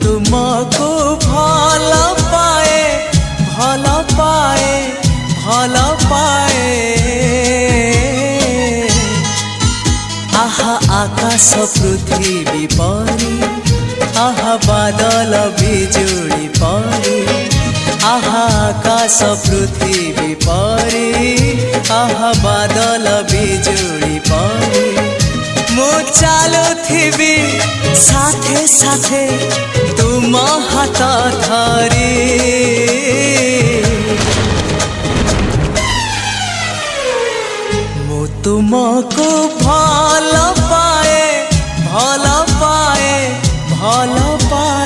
तुमको भल पाए भल पाए भल पाए। आहा आकाश पृथ्वी परी आहा बादल बिजुली परी आहा आकाश पृथ्वी परी आहा बादल बिजुली परी। मु चालुथिबी साथे साथे तुम हाथ धरी। मु तुमको भल पाए भल पाए भल पाए।